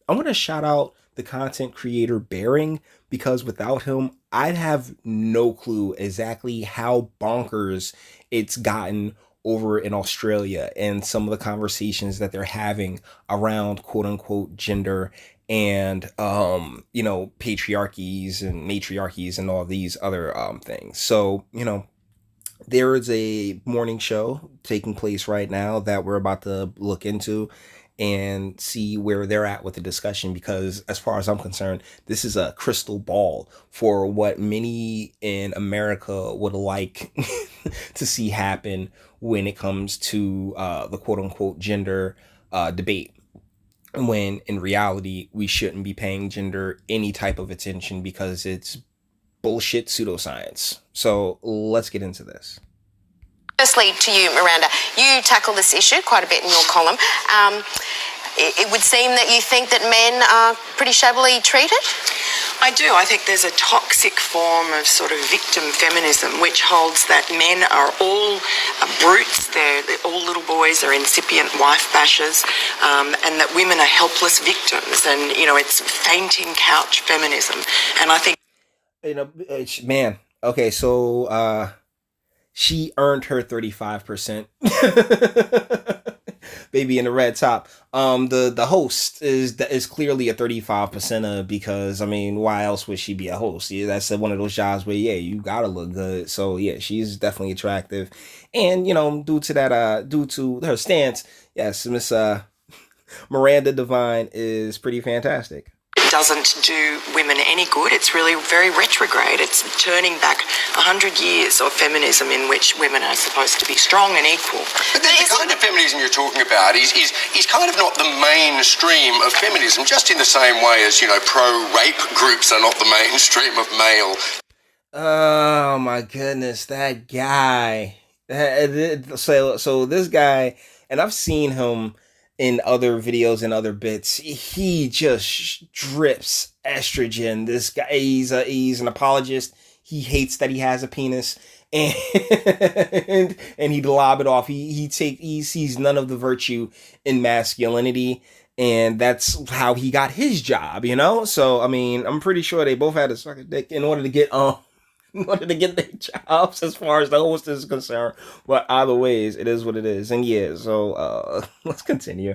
I want to shout out the content creator Bearing, because without him, I'd have no clue exactly how bonkers it's gotten over in Australia and some of the conversations that they're having around quote unquote gender and patriarchies and matriarchies and all these other things. So, there is a morning show taking place right now that we're about to look into and see where they're at with the discussion, because as far as I'm concerned, this is a crystal ball for what many in America would like to see happen when it comes to the quote unquote gender debate, when in reality we shouldn't be paying gender any type of attention because it's bullshit pseudoscience. So let's get into this. Firstly, to you, Miranda, you tackle this issue quite a bit in your column. It would seem that you think that men are pretty shabbily treated? I do. I think there's a toxic form of sort of victim feminism which holds that men are all brutes, they're all little boys, they're incipient wife bashers, and that women are helpless victims, and, it's fainting couch feminism. And I think... Man, okay, so she earned her 35%. Baby in the red top. The host is clearly a 35%er, because why else would she be a host? Yeah, that's one of those jobs where you gotta look good. So yeah, she's definitely attractive, and due to her stance, yes, Miss Miranda Devine is pretty fantastic. Doesn't do women any good. It's really very retrograde. It's turning back 100 years of feminism in which women are supposed to be strong and equal. But the kind of feminism you're talking about is kind of not the mainstream of feminism, just in the same way as, pro-rape groups are not the mainstream of male. Oh my goodness, that guy. So this guy, and I've seen him in other videos and other bits, he just drips estrogen. This guy, he's an apologist. He hates that he has a penis, and he'd lob it off. He sees none of the virtue in masculinity, and that's how he got his job. So I'm pretty sure they both had to suck a dick in order to get their jobs, as far as the host is concerned. But either ways, it is what it is. And yeah, so let's continue.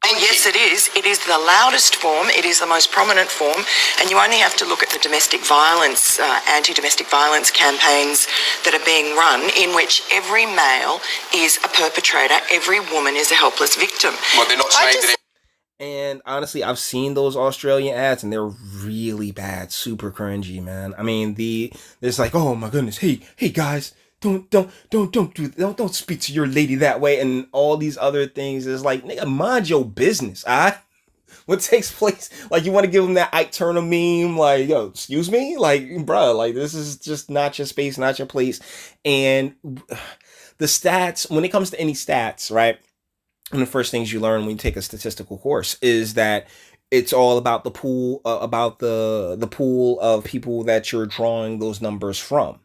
And yes, it is. It is the loudest form. It is the most prominent form. And you only have to look at the domestic violence, anti-domestic violence campaigns that are being run, in which every male is a perpetrator, every woman is a helpless victim. Well, they're not saying that. And honestly, I've seen those Australian ads, and they're really bad, super cringy, man. There's like, oh my goodness, hey guys, don't speak to your lady that way, and all these other things. Is like, nigga, mind your business, what takes place? Like, you want to give them that Ike Turner meme, like, yo, excuse me, like, bruh, like, this is just not your space, not your place. And the stats, when it comes to any stats, right? One of the first things you learn when you take a statistical course is that it's all about the pool, about the pool of people that you're drawing those numbers from,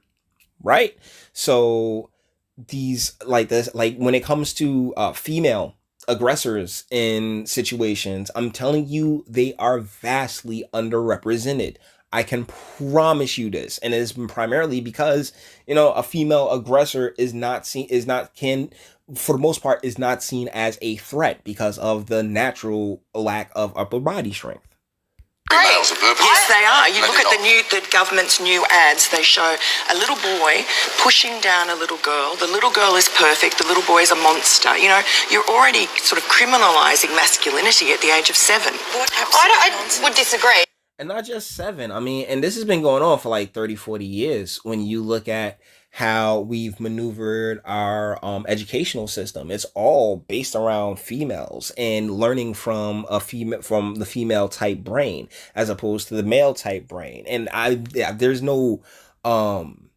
right? So these, like this, like when it comes to female aggressors in situations, I'm telling you, they are vastly underrepresented. I can promise you this, and it's been primarily because a female aggressor for the most part, is not seen as a threat because of the natural lack of upper body strength. Yes, they are. You look at the government's new ads. They show a little boy pushing down a little girl. The little girl is perfect. The little boy is a monster. You're already sort of criminalizing masculinity at the age of 7. I would disagree. And not just 7. And this has been going on for like 30, 40 years. When you look at how we've maneuvered our educational system, it's all based around females and learning from the female type brain as opposed to the male type brain. And there's no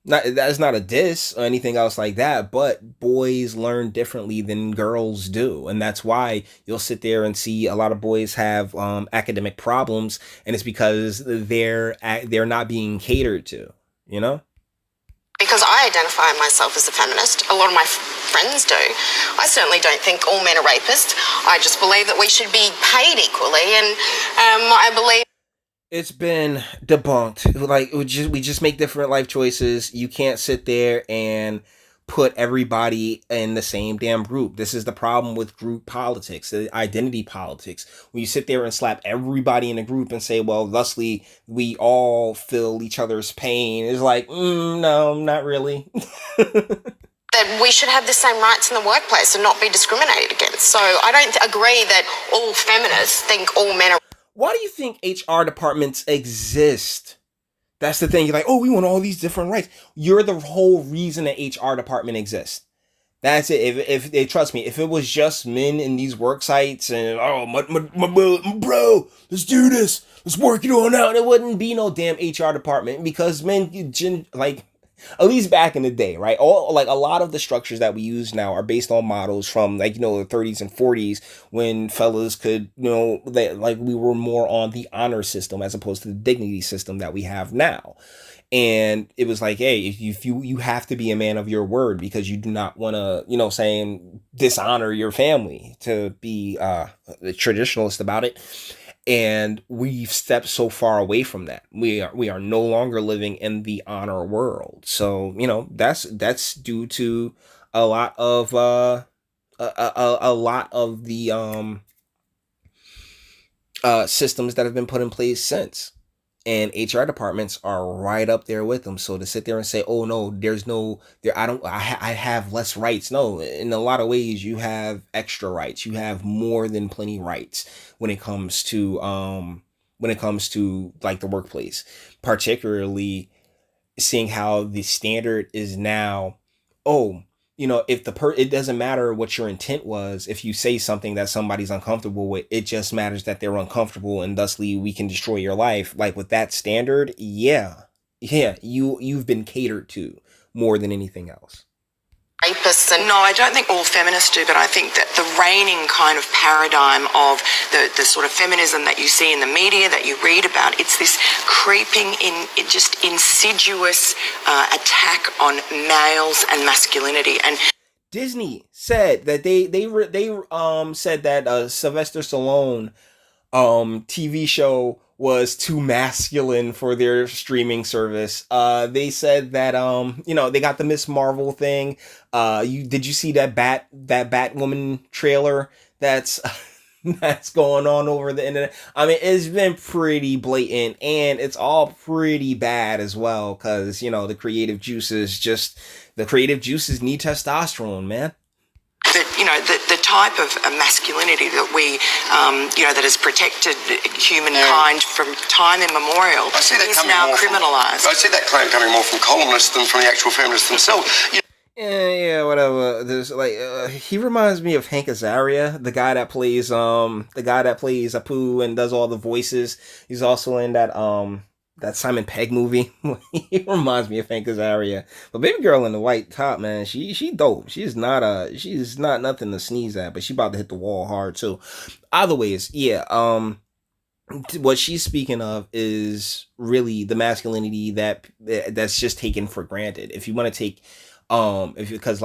that's not a diss or anything else like that, but boys learn differently than girls do, and that's why you'll sit there and see a lot of boys have academic problems, and it's because they're not being catered to. Because I identify myself as a feminist. A lot of my friends do. I certainly don't think all men are rapists. I just believe that we should be paid equally, and I believe it's been debunked. Like we just make different life choices. You can't sit there and put everybody in the same damn group. This is the problem with group politics, the identity politics. When you sit there and slap everybody in a group and say, well, thusly we all feel each other's pain, it's like, no, not really. that we should have the same rights in the workplace and not be discriminated against. So I don't agree that all feminists think all men are. Why do you think HR departments exist? That's the thing. You're like, oh, we want all these different rights. You're the whole reason the HR department exists. That's it. If trust me, if it was just men in these work sites and my bro, let's do this, let's work it on out, there wouldn't be no damn HR department, because men, like, at least back in the day, right? All like a lot of the structures that we use now are based on models from, like, the 30s and 40s, when fellas could, like, we were more on the honor system as opposed to the dignity system that we have now. And it was like, hey, if you have to be a man of your word, because you do not want to, saying dishonor your family, to be the traditionalist about it. And we've stepped so far away from that. We are no longer living in the honor world. So, that's due to a lot of a lot of the systems that have been put in place since. And HR departments are right up there with them. So to sit there and say, oh no, I have less rights. No, in a lot of ways you have extra rights. You have more than plenty rights when it comes to like the workplace, particularly seeing how the standard is now, if it doesn't matter what your intent was. If you say something that somebody's uncomfortable with, it just matters that they're uncomfortable, and thusly we can destroy your life. Like, with that standard, you've been catered to more than anything else. Rapists. And no, I don't think all feminists do, but I think that the reigning kind of paradigm of the sort of feminism that you see in the media, that you read about, it's this creeping in, just insidious attack on males and masculinity. And Disney said that they said that Sylvester Stallone TV show was too masculine for their streaming service. They said that they got the Miss Marvel thing. Did you see that Batwoman trailer that's that's going on over the internet? I mean, it's been pretty blatant, and it's all pretty bad as well, because the creative juices need testosterone, man. The type of masculinity that we, that has protected humankind from time immemorial is now criminalised. I see that claim coming more from columnists than from the actual feminists themselves. Yeah, whatever. There's he reminds me of Hank Azaria, the guy that plays Apu and does all the voices. He's also in that Simon Pegg movie. He reminds me of Hank Azaria. But baby girl in the white top, man, she dope. She's not nothing to sneeze at, but she about to hit the wall hard too. Either ways, what she's speaking of is really the masculinity that's just taken for granted. If you want to take because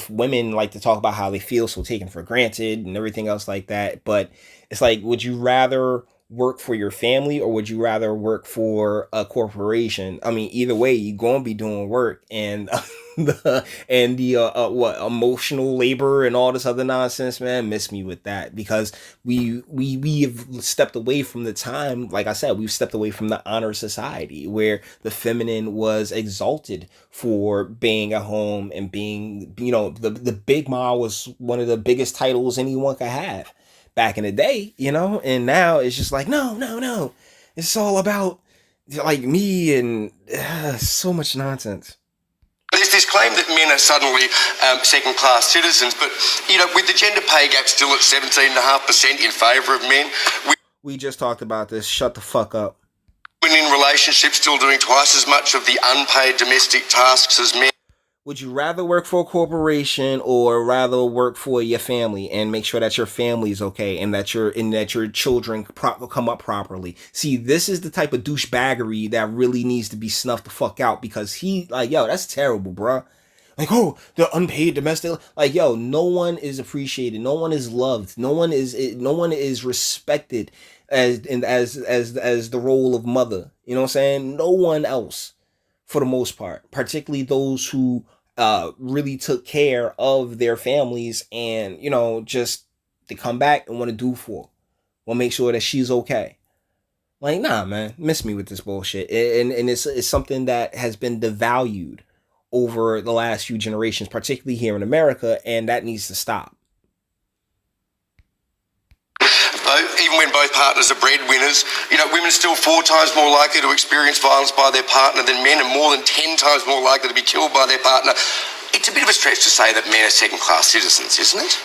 women like to talk about how they feel so taken for granted and everything else like that, but it's like, would you rather work for your family, or would you rather work for a corporation? I mean, either way, you're gonna be doing work, and the emotional labor and all this other nonsense, man. Miss me with that, because we have stepped away from the time. Like I said, we've stepped away from the honor society where the feminine was exalted for being at home and being, the big ma was one of the biggest titles anyone could have back in the day, and now it's just like, no, it's all about like me, and so much nonsense. There's this claim that men are suddenly second-class citizens, but with the gender pay gap still at 17.5% in favour of men, we just talked about this. Shut the fuck up. Women in relationships still doing twice as much of the unpaid domestic tasks as men. Would you rather work for a corporation or rather work for your family and make sure that your family is okay and that your children come up properly? See, this is the type of douchebaggery that really needs to be snuffed the fuck out, because that's terrible, bruh. Like, oh, the unpaid domestic. Like, yo, no one is appreciated. No one is loved. No one is respected as the role of mother. You know what I'm saying? No one else, for the most part, particularly those who really took care of their families and, just to come back and want to do for. Want to make sure that she's okay. Like, nah, man, miss me with this bullshit. And it's something that has been devalued over the last few generations, particularly here in America, and that needs to stop. Even when both partners are breadwinners, women are still 4 times more likely to experience violence by their partner than men, and more than 10 times more likely to be killed by their partner. It's a bit of a stretch to say that men are second-class citizens, isn't it?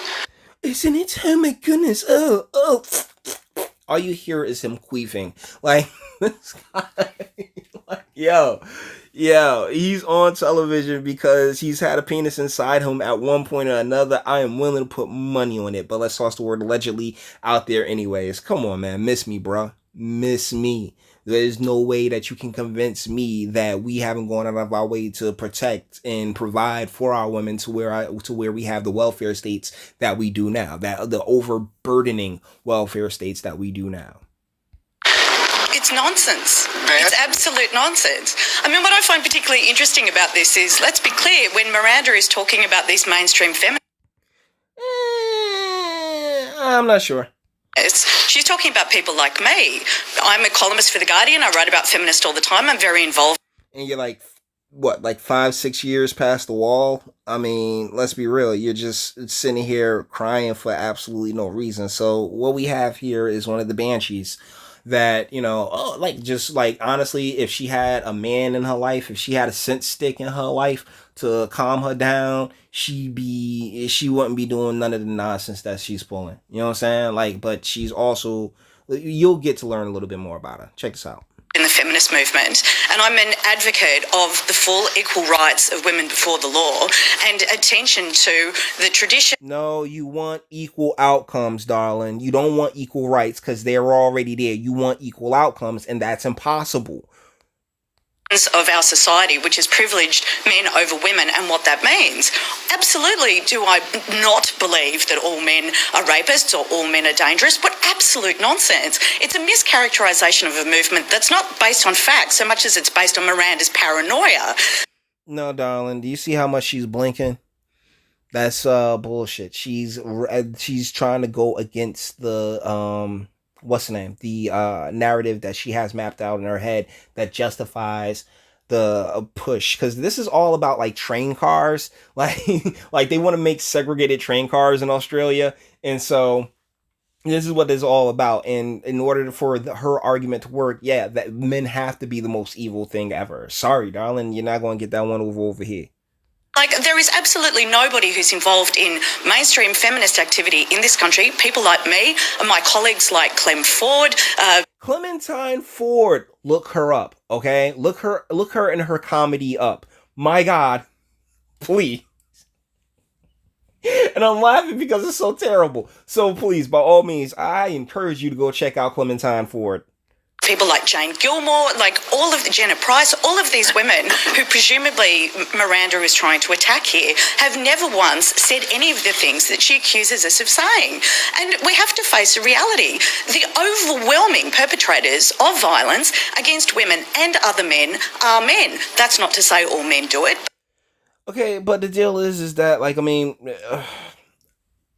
Isn't it? Oh my goodness. Oh. All you hear is him queefing. Like, this guy, like, yo, he's on television because he's had a penis inside him at one point or another. I am willing to put money on it, but let's toss the word allegedly out there anyways. Come on, man. Miss me, bro. Miss me. There's no way that you can convince me that we haven't gone out of our way to protect and provide for our women to where we have the welfare states that we do now, that the overburdening welfare states that we do now. It's nonsense. It's absolute nonsense. I mean, what I find particularly interesting about this is, let's be clear, when Miranda is talking about these mainstream feminists, I'm not sure. She's talking about people like me. I'm a columnist for The Guardian. I write about feminists all the time. I'm very involved. And you're like, what, like 5-6 years past the wall? I mean, let's be real. You're just sitting here crying for absolutely no reason. So what we have here is one of the banshees that, honestly, if she had a man in her life, if she had a scent stick in her life to calm her down, she wouldn't be doing none of the nonsense that she's pulling. You know what I'm saying? But she's also, you'll get to learn a little bit more about her. Check this out. In the feminist movement, and I'm an advocate of the full equal rights of women before the law and attention to the tradition. No, you want equal outcomes, darling. You don't want equal rights because they're already there. You want equal outcomes, and that's impossible. Of our society, which has privileged men over women, and what that means. Absolutely, do I not believe that all men are rapists or all men are dangerous? But absolute nonsense. It's a mischaracterization of a movement that's not based on facts so much as it's based on Miranda's paranoia. No, darling, do you see how much she's blinking? That's bullshit. She's trying to go against the what's the name? The narrative that she has mapped out in her head that justifies the push, because this is all about like train cars, like they want to make segregated train cars in Australia, and so this is what it's all about. And in order for her argument to work, that men have to be the most evil thing ever. Sorry, darling, you're not going to get that one over here. Like, there is absolutely nobody who's involved in mainstream feminist activity in this country. People like me and my colleagues like Clem Ford. Clementine Ford, look her up, okay? Look her and her comedy up. My God, please. And I'm laughing because it's so terrible. So please, by all means, I encourage you to go check out Clementine Ford. People like Jane Gilmore, like all of the Jenna Price, all of these women who presumably Miranda is trying to attack here have never once said any of the things that she accuses us of saying. And we have to face a reality. The overwhelming perpetrators of violence against women and other men are men. That's not to say all men do it. Okay, but the deal is that,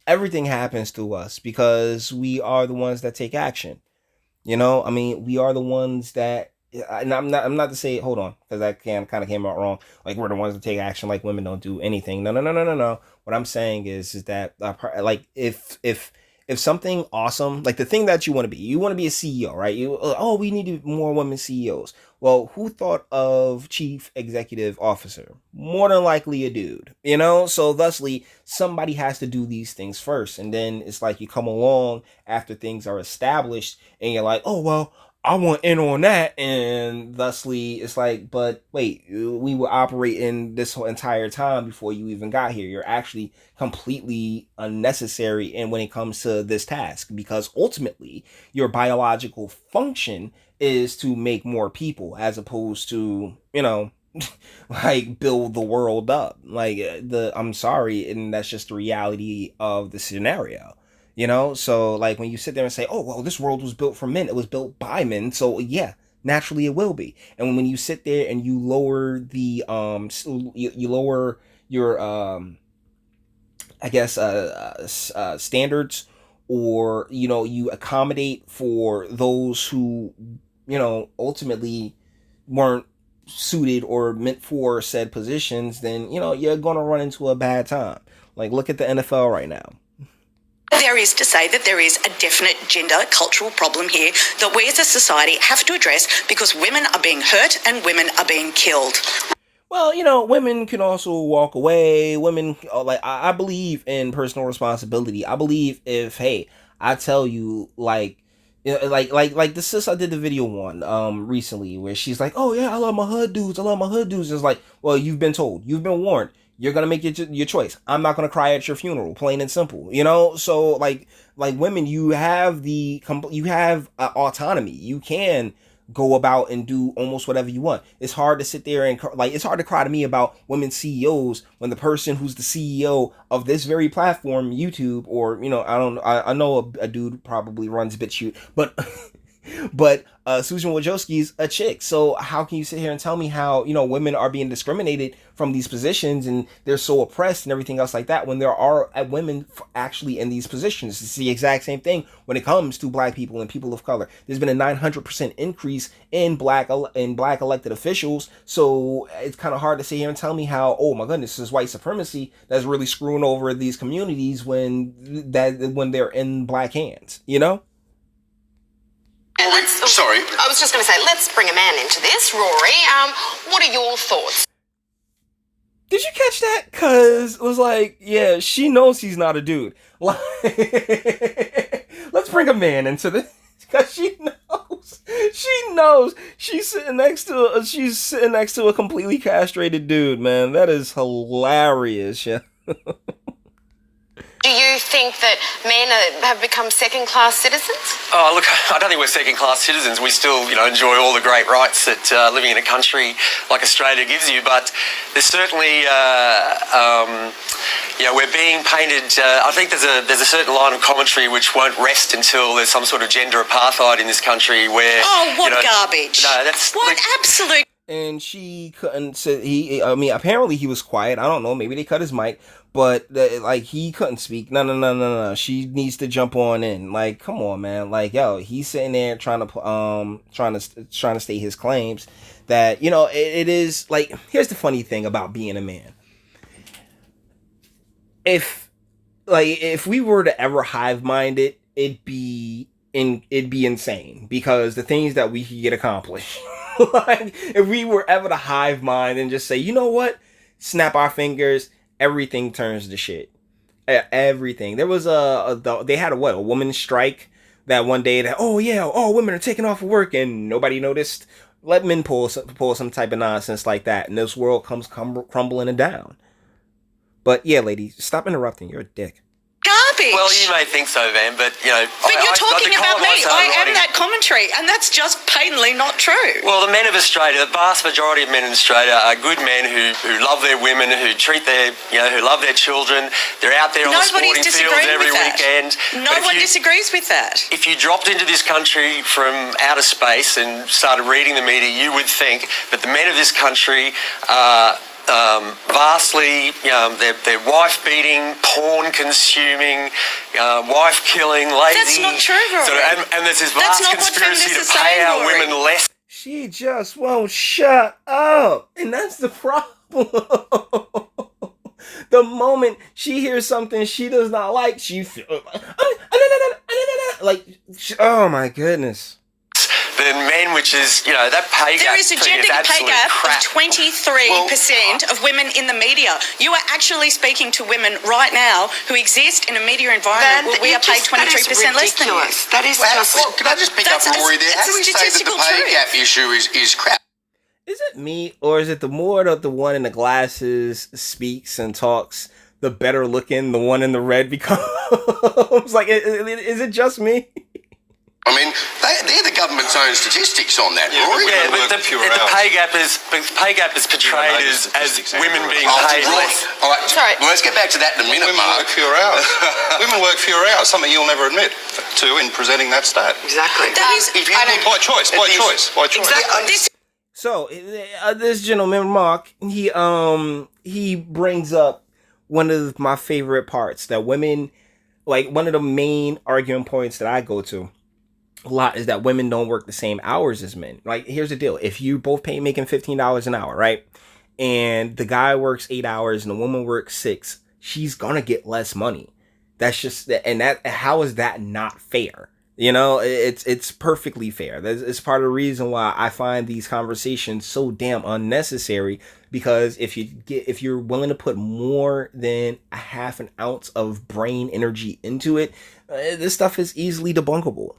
everything happens to us because we are the ones that take action. We are the ones that, and I'm not to say, hold on, because that kind of came out wrong. Like, we're the ones that take action, like women don't do anything. No. What I'm saying is that, if something awesome, like the thing that you want to be a CEO, right? We need more women CEOs. Well, who thought of chief executive officer? More than likely a dude, So thusly, somebody has to do these things first. And then it's like you come along after things are established and you're like, oh, well, I want in on that. And thusly, it's like, but wait, we were operating this whole entire time before you even got here. You're actually completely unnecessary and when it comes to this task, because ultimately your biological function is to make more people as opposed to, like build the world up. Like I'm sorry, and that's just the reality of the scenario. So like when you sit there and say, "Oh, well, this world was built for men. It was built by men." So yeah, naturally it will be. And when you sit there and you lower the you lower your I guess standards, or you accommodate for those who ultimately weren't suited or meant for said positions, then you're gonna run into a bad time. Like look at the NFL right now. There is to say that there is a definite gender cultural problem here that we as a society have to address, because women are being hurt and women are being killed. Well, women can also walk away. Women, like, I believe in personal responsibility. I believe if, hey, I tell you, like, like the sis I did the video on, recently, where she's like, oh yeah, I love my hood dudes. I love my hood dudes. It's like, well, you've been told, you've been warned. You're gonna make your choice. I'm not gonna cry at your funeral, plain and simple. So like women, you have autonomy. You can go about and do almost whatever you want. It's hard to sit there and it's hard to cry to me about women CEOs when the person who's the CEO of this very platform, YouTube, or I know a dude probably runs Bitchute, but but Susan Wojcicki's a chick. So how can you sit here and tell me how women are being discriminated from these positions and they're so oppressed and everything else like that, when there are women actually in these positions? It's the exact same thing when it comes to black people and people of color. There's been a 900% increase in black elected officials. So it's kind of hard to sit here and tell me how, oh my goodness, this is white supremacy that's really screwing over these communities when they're in black hands. Sorry. I was just going to say, let's bring a man into this. Rory, what are your thoughts? Did you catch that? Because it was like, yeah, she knows he's not a dude. Like, let's bring a man into this. Because she knows she's sitting next to a completely castrated dude, man. That is hilarious, yeah. Do you think that men have become second-class citizens? Oh, look, I don't think we're second-class citizens. We still, enjoy all the great rights that living in a country like Australia gives you. But there's certainly, we're being painted. I think there's a certain line of commentary which won't rest until there's some sort of gender apartheid in this country where. Oh, what garbage! No, that's what absolute. And she couldn't say apparently he was quiet. I don't know. Maybe they cut his mic. But he couldn't speak. No. She needs to jump on in. Like, come on, man. Like, yo, he's sitting there trying to state his claims that it is like. Here's the funny thing about being a man. If we were to ever hive mind it, it'd be insane, because the things that we could get accomplished. Like, if we were ever to hive mind and just say, you know what, snap our fingers, everything turns to shit. Everything. There was they had a women's strike that one day that, women are taking off of work and nobody noticed. Let men pull some type of nonsense like that, and this world comes crumbling down. But yeah, lady, stop interrupting. You're a dick. Garbage. Well, you may think so, Van, but But you're talking about me. I am that commentary, and that's just patently not true. Well, the men of Australia, the vast majority of men in Australia are good men who love their women, who treat their, who love their children. They're out there on the sporting fields every weekend. No one disagrees with that. If you dropped into this country from outer space and started reading the media, you would think that the men of this country are vastly, they're wife-beating, porn-consuming, wife-killing, lazy. That's not true, Rory. And there's this vast conspiracy to pay our women less. She just won't shut up, and that's the problem. The moment she hears something she does not like, she feels like, oh my goodness. Than men, which is, that pay gap. There is a gender pay gap of 23% of women in the media. You are actually speaking to women right now who exist in a media environment where we are paid 23% less than you. That is just... Well, can I just pick up Rory there? How do we say that the pay gap issue is crap? Is it me, or is it the more that the one in the glasses speaks and talks, the better looking the one in the red becomes? Like, is it just me? I mean, they're the government's own statistics on that, Rory. Yeah, but the pay gap is portrayed as women being paid less. All right, Sorry. Well, let's get back to that in a minute, Women Mark. work fewer hours. Women work fewer hours, something you'll never admit to in presenting that stat. Exactly. By choice. Exactly. So this gentleman, Mark, he brings up one of my favorite parts that women, like one of the main arguing points that I go to a lot is that women don't work the same hours as men. Like, here's the deal. If you both making $15 an hour, right? And the guy works 8 hours and the woman works 6, she's gonna get less money. That's just, and that, how is that not fair? You know, it's perfectly fair. It's part of the reason why I find these conversations so damn unnecessary, because if you're willing to put more than a half an ounce of brain energy into it, this stuff is easily debunkable.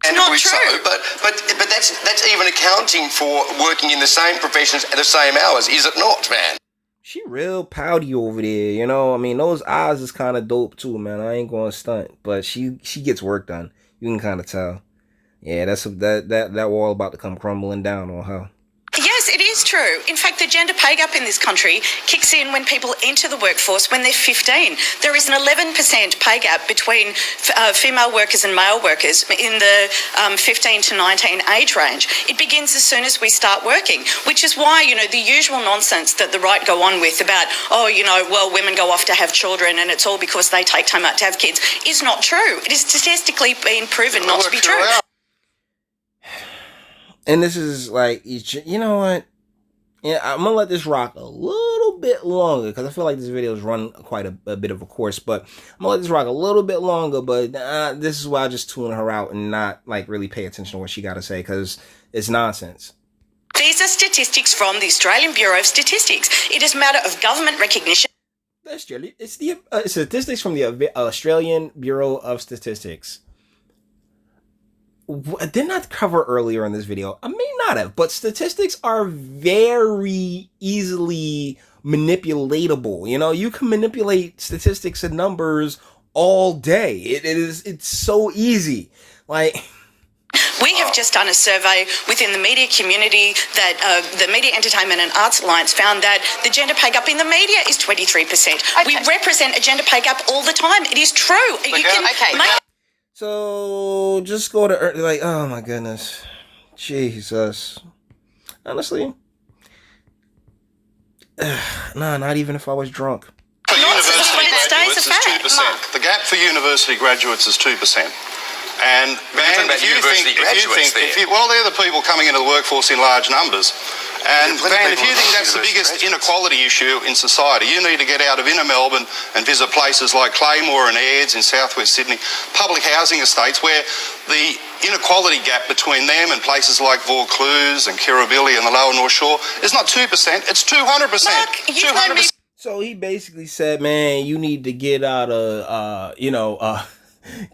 And not true. So, but that's even accounting for working in the same professions at the same hours, is it not, man? She real pouty over there, you know. I mean, those eyes is kind of dope too, man. I ain't going to stunt, but she gets work done. You can kind of tell. Yeah, that wall about to come crumbling down on her. Yes, it is true. In fact, the gender pay gap in this country kicks in when people enter the workforce when they're 15. There is an 11% pay gap between female workers and male workers in the 15 to 19 age range. It begins as soon as we start working, which is why, you know, the usual nonsense that the right go on with about, oh, you know, well, women go off to have children and it's all because they take time out to have kids is not true. It is statistically been proven not to be true. And this is like, you know what? Yeah, I'm going to let this rock a little bit longer because I feel like this video is run quite a bit of a course. But I'm going to let this rock a little bit longer. But this is why I just tune her out and not like really pay attention to what she got to say, because it's nonsense. These are statistics from the Australian Bureau of Statistics. It is a matter of government recognition. It's the statistics from the Australian Bureau of Statistics. I did not cover earlier in this video. I may not have, but statistics are very easily manipulatable. You know, you can manipulate statistics and numbers all day. It's so easy. Like, we have just done a survey within the media community that the Media Entertainment and Arts Alliance found that the gender pay gap in the media is 23%. Okay. We represent a gender pay gap all the time. It is true. So just go to like, oh my goodness, Jesus. Honestly, nah, not even if I was drunk. For university graduates, is 2%. The gap for university graduates is 2%. And man, if you think, well, they're the people coming into the workforce in large numbers. And man, if you think that's the biggest inequality issue in society, you need to get out of inner Melbourne and visit places like Claymore and Aids in southwest Sydney, public housing estates where the inequality gap between them and places like Vaucluse and Kirribilli and the lower North Shore is not 2%, it's 200%. Mark, 200%. So he basically said, man, you need to get out of,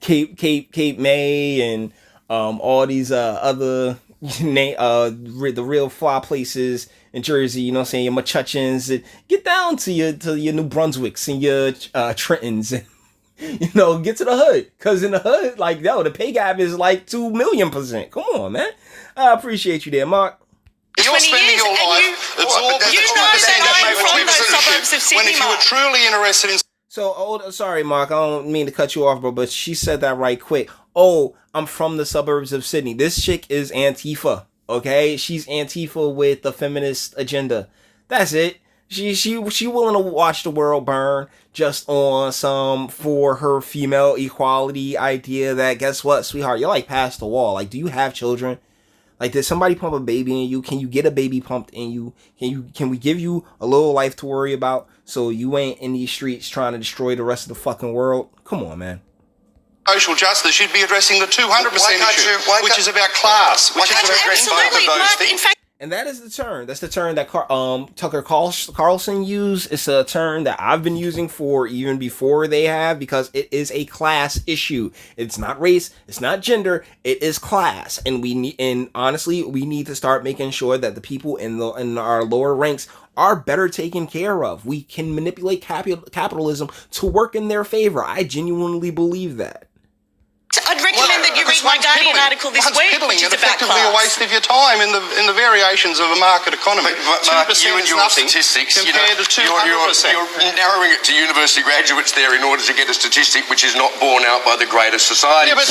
Cape May and all these other the real fly places in Jersey, you know what I'm saying, your Mechuchins, get down to your New Brunswicks and your Trentons, and you know, get to the hood, because in the hood, like, yo, the pay gap is like 2,000,000%. Come on, man. I appreciate you there, Mark. You're spending your life absorbed in the 2% that makes suburbs of Sydney, when if you were truly interested in... So, sorry, Mark, I don't mean to cut you off, bro, but she said that right quick. Oh, I'm from the suburbs of Sydney. This chick is Antifa, okay? She's Antifa with the feminist agenda. That's it. She willing to watch the world burn just on some for her female equality idea that, guess what, sweetheart, you're like past the wall. Like, do you have children? Like, did somebody pump a baby in you? Can you get a baby pumped in you? Can we give you a little life to worry about so you ain't in these streets trying to destroy the rest of the fucking world? Come on, man. Social justice, you'd be addressing the 200% issue, which is about class, which is about addressing both of those things. And that is the term. That's the term that Tucker Carlson used. It's a term that I've been using for even before they have, because it is a class issue. It's not race. It's not gender. It is class. And honestly, we need to start making sure that the people in our lower ranks are better taken care of. We can manipulate capitalism to work in their favor. I genuinely believe that. I'd recommend that you read my Guardian article this week, which is about effectively class. a waste of your time in the variations of a market economy. But Mark, you and your nothing statistics, compared to 200%. you're narrowing it to university graduates there in order to get a statistic which is not borne out by the greater society. Yeah, but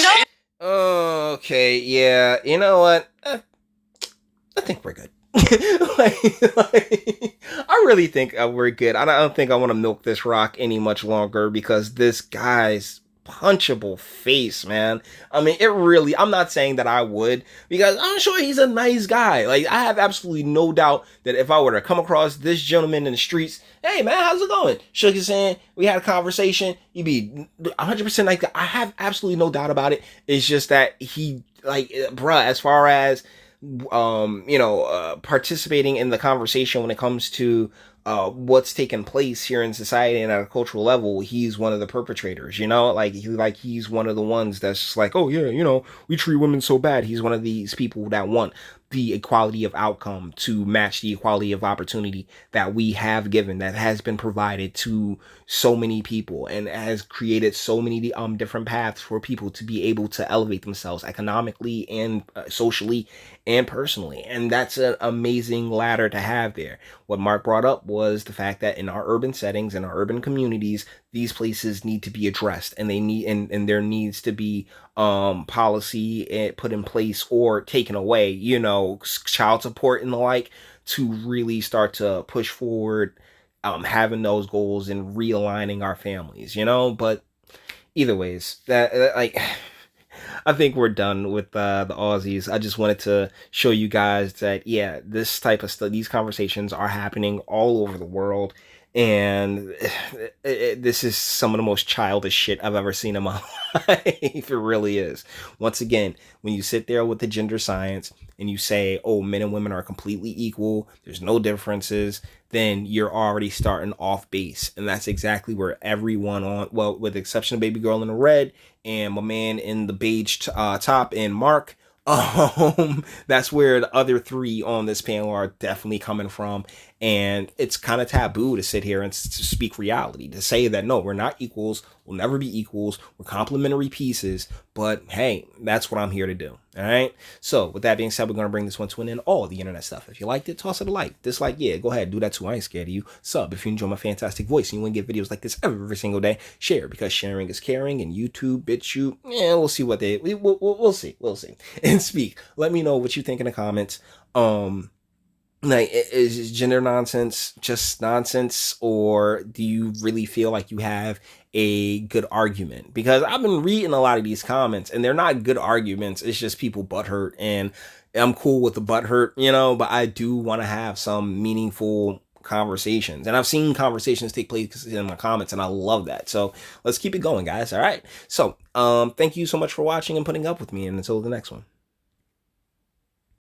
Okay, yeah, you know what? I think we're good. I really think we're good. I don't think I want to milk this rock any much longer because this guy's punchable face, man. I mean, I'm not saying that I would because I'm sure he's a nice guy. Like, I have absolutely no doubt that if I were to come across this gentleman in the streets, hey man, how's it going? Shook his hand, we had a conversation, he'd be 100% like that. I have absolutely no doubt about it. It's just that he, like, bruh, as far as participating in the conversation when it comes to what's taking place here in society and at a cultural level, he's one of the perpetrators, he's one of the ones that's just like, oh yeah, we treat women so bad. He's one of these people that want the equality of outcome to match the equality of opportunity that we have given, that has been provided to so many people and has created so many different paths for people to be able to elevate themselves economically and socially and personally. And that's an amazing ladder to have there. What Mark brought up was the fact that in our urban settings, in our urban communities, these places need to be addressed, and they need, and there needs to be policy put in place or taken away, child support and the like, to really start to push forward having those goals and realigning our families, but either ways, that I think we're done with the Aussies. I just wanted to show you guys that, yeah, this type of stuff, these conversations are happening all over the world. And this is some of the most childish shit I've ever seen in my life. It really is. Once again, when you sit there with the gender science and you say, oh, men and women are completely equal, there's no differences, then you're already starting off base. And that's exactly where everyone with the exception of baby girl in the red and my man in the beige top and Mark, that's where the other three on this panel are definitely coming from. And it's kind of taboo to sit here and to speak reality, to say that no, we're not equals, we'll never be equals, we're complementary pieces. But hey, that's what I'm here to do. All right. So with that being said, we're going to bring this one to an end. All the internet stuff. If you liked it, toss it a like. Dislike, yeah, go ahead, do that too. I ain't scared of you. Sub if you enjoy my fantastic voice and you want to get videos like this every single day. Share because sharing is caring. And YouTube, Bitchute, yeah, we'll see what we'll see. And speak. Let me know what you think in the comments. Like, is gender nonsense just nonsense, or do you really feel like you have a good argument? Because I've been reading a lot of these comments and they're not good arguments. It's just people butthurt, and I'm cool with the butthurt, but I do want to have some meaningful conversations, and I've seen conversations take place in my comments, and I love that. So let's keep it going, guys. All right. So thank you so much for watching and putting up with me, and until the next one.